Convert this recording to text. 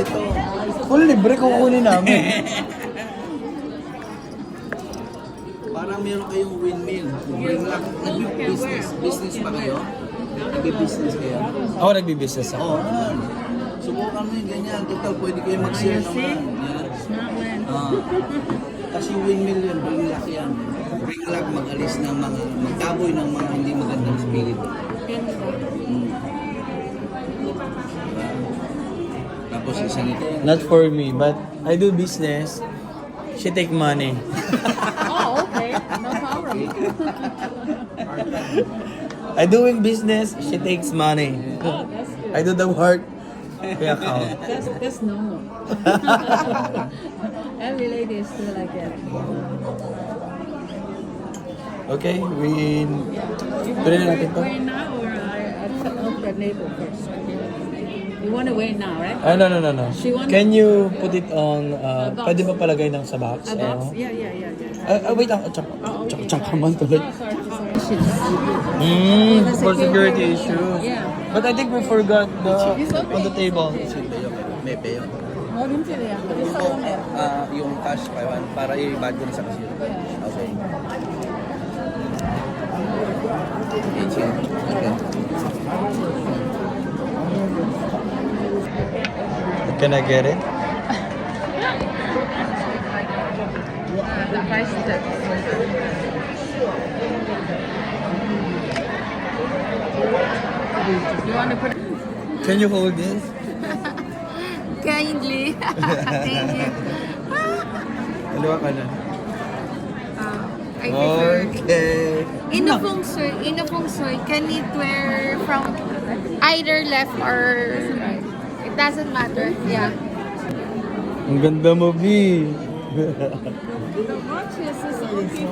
ito. Full libre, kukunin namin. Parang meron kayong windmill. Bring luck. Business pa kayo? Nag-business kayo? Ako nagbi-business ako. Oo, subukan mo yung ganyan. Total, pwede kayo mag-share naman. Yan. Smart man. Kasi yung windmill yun, bring luck yan. Bring luck, mag-alis ng mga, magtaboy ng mga hindi magandang spirit. Ganda. Tapos isa nito. Not for me, but I do business. She take money. Oh, okay. No problem. I doing business, she takes money. Oh, that's good. I do the work, pay account. That's normal. Every lady is still like that. Okay, we... You Tuloy na natin to. wait now or I cut off the neighbor first? You want to wait now, right? No. She want- Can you put it on... A box. pwede ba palagay ng sa box? A box? Oo. Yeah. Wait lang. Oh, okay. Tsaka man tuloy. Oh, sorry. For security issues. Yeah. But I think we forgot the It's okay. on the table. May payo. Oh, hindi rin yan. It's all on there. Yung cash para i-bad ko na sa cashier. Okay. Okay. Can I get it? The price is that. You want to put... Can you hold this? Kindly. Thank you. Dalawa ka na. I prefer. Okay. In a feng shui, can it wear from either left or it doesn't matter. Yeah. Ang ganda mo, B. The watches is okay.